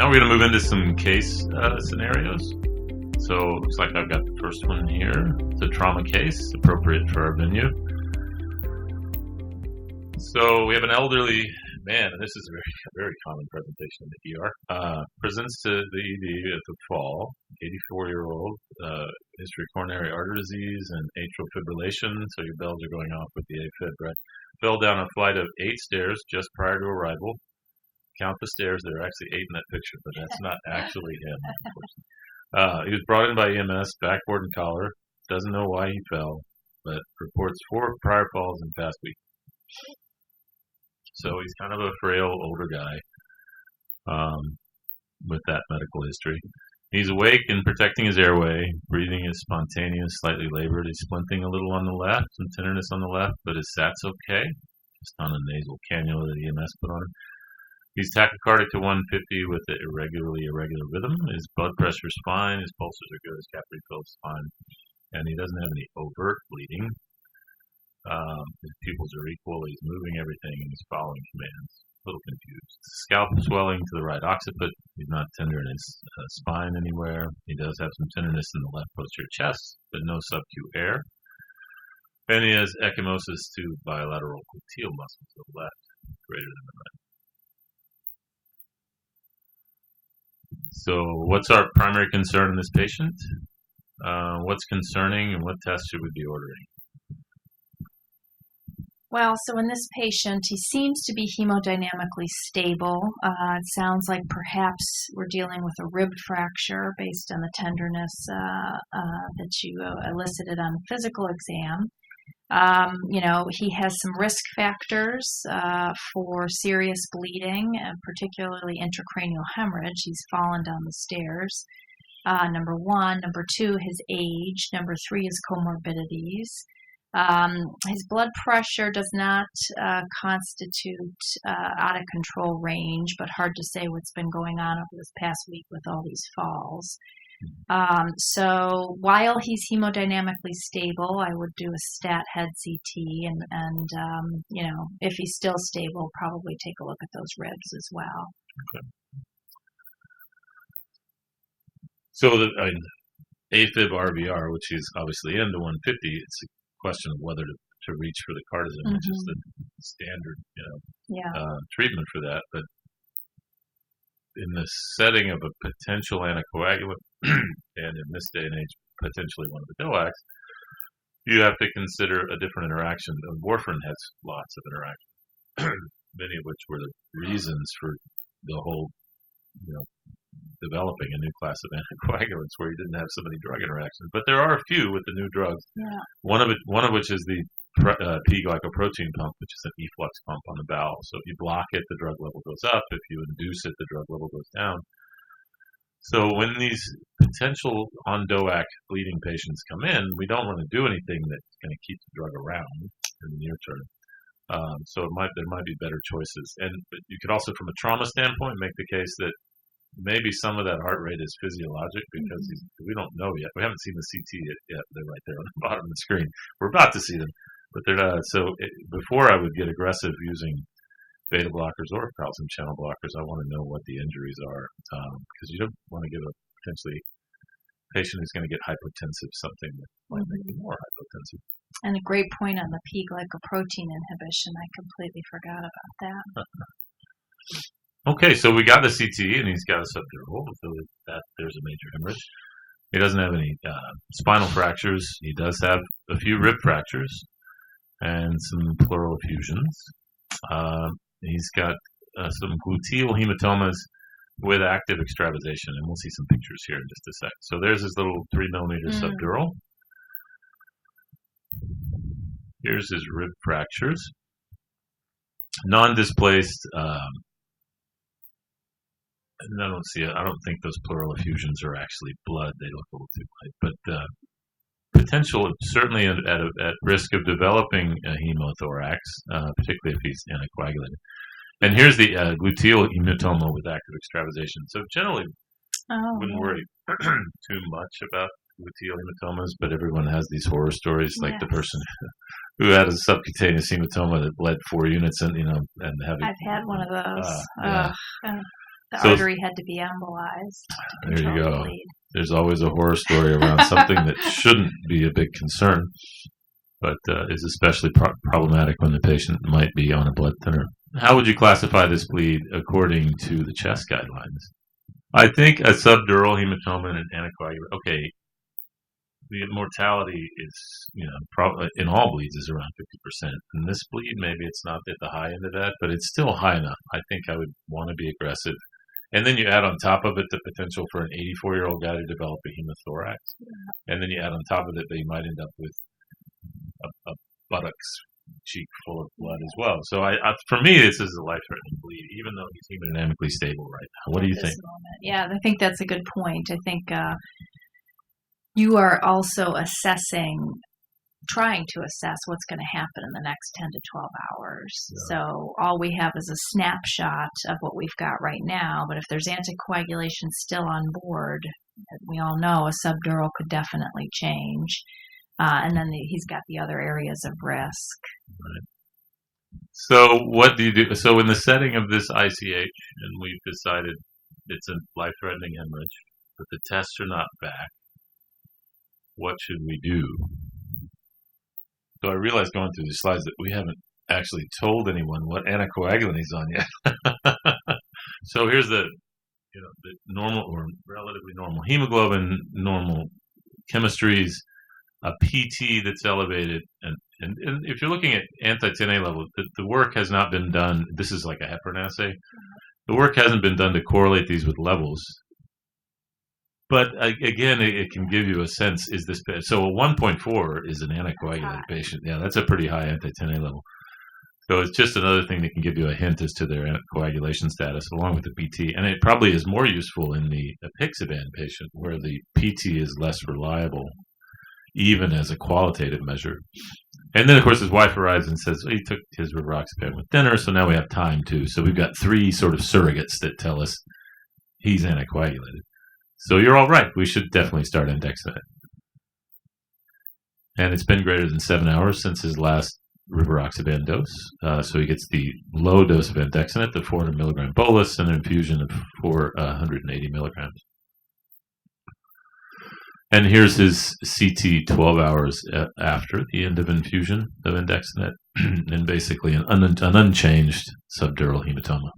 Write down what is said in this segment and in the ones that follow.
Now we're going to move into some case scenarios. So it looks like I've got the first one here. It's a trauma case, appropriate for our venue. So we have an elderly man, and this is a very common presentation in the ER. Presents to the ED at the fall, 84-year-old, history of coronary artery disease and atrial fibrillation, so your bells are going off with the AFib, right? Fell down a flight of 8 stairs just prior to arrival. Count the stairs. There are actually 8 in that picture, but that's not actually him, unfortunately. He was brought in by EMS, backboard and collar. Doesn't know why he fell, but reports 4 prior falls in the past week. So he's kind of a frail, older guy with that medical history. He's awake and protecting his airway. Breathing is spontaneous, slightly labored. He's splinting a little on the left, some tenderness on the left, but his SAT's okay. Just on a nasal cannula that EMS put on him. He's tachycardic to 150 with an irregular rhythm. His blood pressure is fine. His pulses are good. His cap refill is fine. And he doesn't have any overt bleeding. His pupils are equal. He's moving everything and he's following commands. A little confused. Scalp swelling to the right occiput. He's not tender in his spine anywhere. He does have some tenderness in the left posterior chest, but no sub-Q air. And he has ecchymosis to bilateral gluteal muscles to the left, greater than the right. So what's our primary concern in this patient? What's concerning and what tests should we be ordering? Well, so in this patient, he seems to be hemodynamically stable. It sounds like perhaps we're dealing with a rib fracture based on the tenderness that you elicited on the physical exam. He has some risk factors for serious bleeding, particularly intracranial hemorrhage. He's fallen down the stairs. Number 1. Number 2, his age. Number 3 is comorbidities. His blood pressure does not constitute out of control range, but hard to say what's been going on over this past week with all these falls. So while he's hemodynamically stable, I would do a stat head CT and if he's still stable, probably take a look at those ribs as well. Okay. So the AFib RVR, which is obviously in the 150, it's a question of whether to reach for the cardizem, which is the standard, treatment for that. But in the setting of a potential anticoagulant, and in this day and age, potentially one of the DOACs, you have to consider a different interaction. Warfarin has lots of interactions, many of which were the reasons for the whole, developing a new class of anticoagulants where you didn't have so many drug interactions. But there are a few with the new drugs. Yeah. One of which is the P-glycoprotein pump, which is an efflux pump on the bowel. So if you block it, the drug level goes up. If you induce it, the drug level goes down. So when these potential on DOAC bleeding patients come in, we don't want to do anything that's going to keep the drug around in the near term. So there might be better choices. And you could also, from a trauma standpoint, make the case that maybe some of that heart rate is physiologic because we don't know yet. We haven't seen the CT yet. They're right there on the bottom of the screen. We're about to see them, but they're not. So before I would get aggressive using beta blockers or calcium channel blockers, I want to know what the injuries are because you don't want to give a potentially patient who's going to get hypotensive something that might make them more hypotensive. And a great point on the P-glycoprotein inhibition. I completely forgot about that. Okay, so we got the CT, and he's got a subdural, so that there's a major hemorrhage. He doesn't have any spinal fractures. He does have a few rib fractures and some pleural effusions. He's got some gluteal hematomas with active extravasation, and we'll see some pictures here in just a sec. So there's his little 3mm subdural. Here's his rib fractures. Non-displaced. And I don't see it. I don't think those pleural effusions are actually blood. They look a little too light. But potential, certainly at risk of developing a hemothorax, particularly if he's anticoagulated. And here's the gluteal hematoma with active extravasation. So generally, wouldn't worry too much about gluteal hematomas, but everyone has these horror stories, like the person who had a subcutaneous hematoma that bled 4 units, and having. I've had one of those. The So artery had to be embolized to there you control the go. bleed. There's always a horror story around something that shouldn't be a big concern, but is especially problematic when the patient might be on a blood thinner. How would you classify this bleed according to the chest guidelines? I think a subdural hematoma and an anticoagulation. Okay, the mortality is, probably in all bleeds is around 50%. In this bleed, maybe it's not at the high end of that, but it's still high enough. I think I would want to be aggressive. And then you add on top of it the potential for an 84-year-old guy to develop a hemothorax. Yeah. And then you add on top of it that you might end up with a buttocks cheek full of blood as well. So for me, this is a life-threatening bleed, even though he's hemodynamically stable right now. What do you think? Moment. Yeah, I think that's a good point. I think you are also trying to assess what's going to happen in the next 10 to 12 hours. Yeah. So all we have is a snapshot of what we've got right now. But if there's anticoagulation still on board, we all know a subdural could definitely change. And then he's got the other areas of risk. Right. So what do you do? So in the setting of this ICH, and we've decided it's a life-threatening hemorrhage, but the tests are not back, what should we do? So I realized going through these slides that we haven't actually told anyone what anticoagulant he's on yet. So here's the normal or relatively normal hemoglobin, normal chemistries, a PT that's elevated, and if you're looking at anti-10A level, the work has not been done. This is like a heparin assay. The work hasn't been done to correlate these with levels. But again, it can give you a sense. So a 1.4 is an anticoagulated patient. Yeah, that's a pretty high anti-10A level. So it's just another thing that can give you a hint as to their anticoagulation status, along with the PT. And it probably is more useful in the apixaban patient, where the PT is less reliable, even as a qualitative measure. And then, of course, his wife arrives and says, he took his rivaroxaban with dinner, so now we have time too. So we've got 3 sort of surrogates that tell us he's anticoagulated. So you're all right. We should definitely start andexanet. And it's been greater than 7 hours since his last rivaroxaban dose. So he gets the low dose of andexanet, the 400 milligram bolus, and an infusion of 480 milligrams. And here's his CT 12 hours after the end of infusion of andexanet, and basically an unchanged subdural hematoma.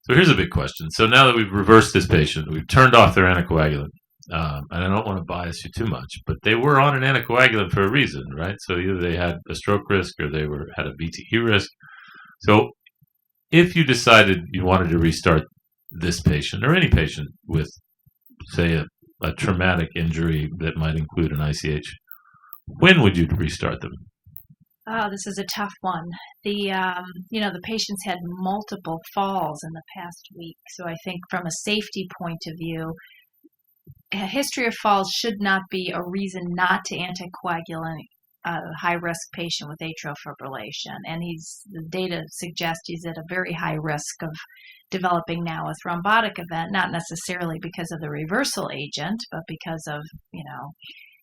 So here's a big question. So now that we've reversed this patient, we've turned off their anticoagulant, and I don't want to bias you too much, but they were on an anticoagulant for a reason, right? So either they had a stroke risk or they had a VTE risk. So if you decided you wanted to restart this patient or any patient with, say, a traumatic injury that might include an ICH, when would you restart them? Oh, this is a tough one. The patients had multiple falls in the past week. So I think from a safety point of view, a history of falls should not be a reason not to anticoagulate a high-risk patient with atrial fibrillation. And the data suggests he's at a very high risk of developing now a thrombotic event, not necessarily because of the reversal agent, but because of,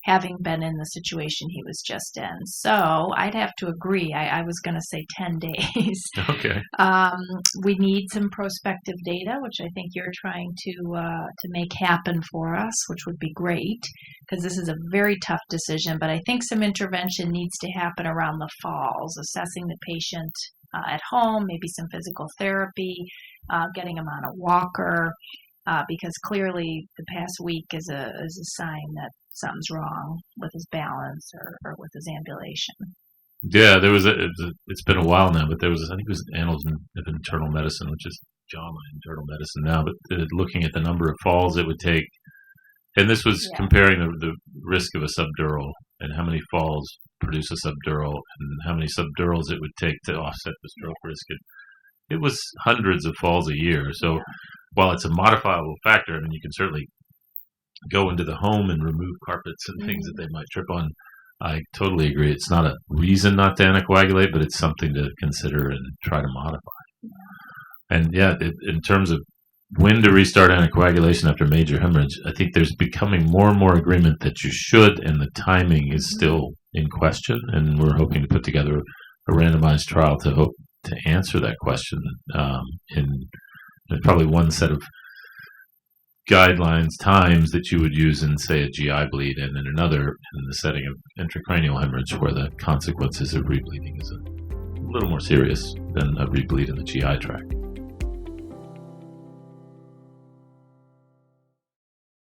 having been in the situation he was just in. So I'd have to agree. I was going to say 10 days. Okay. We need some prospective data, which I think you're trying to make happen for us, which would be great, because this is a very tough decision. But I think some intervention needs to happen around the falls, assessing the patient at home, maybe some physical therapy, getting him on a walker, because clearly the past week is a sign that something's wrong with his balance or with his ambulation. Yeah, it's been a while now, but I think it was Annals of Internal Medicine, which is JAMA Internal Medicine now, but looking at the number of falls it would take, and this was comparing the risk of a subdural and how many falls produce a subdural and how many subdurals it would take to offset the stroke risk. It was hundreds of falls a year. So while it's a modifiable factor, you can certainly go into the home and remove carpets and things that they might trip on. I totally agree. It's not a reason not to anticoagulate, but it's something to consider and try to modify. And in terms of when to restart anticoagulation after major hemorrhage, I think there's becoming more and more agreement that you should, and the timing is still in question. And we're hoping to put together a randomized trial to to answer that question. There's probably one set of guidelines times that you would use in, say, a GI bleed, and then another in the setting of intracranial hemorrhage, where the consequences of rebleeding is a little more serious than a rebleed in the GI tract.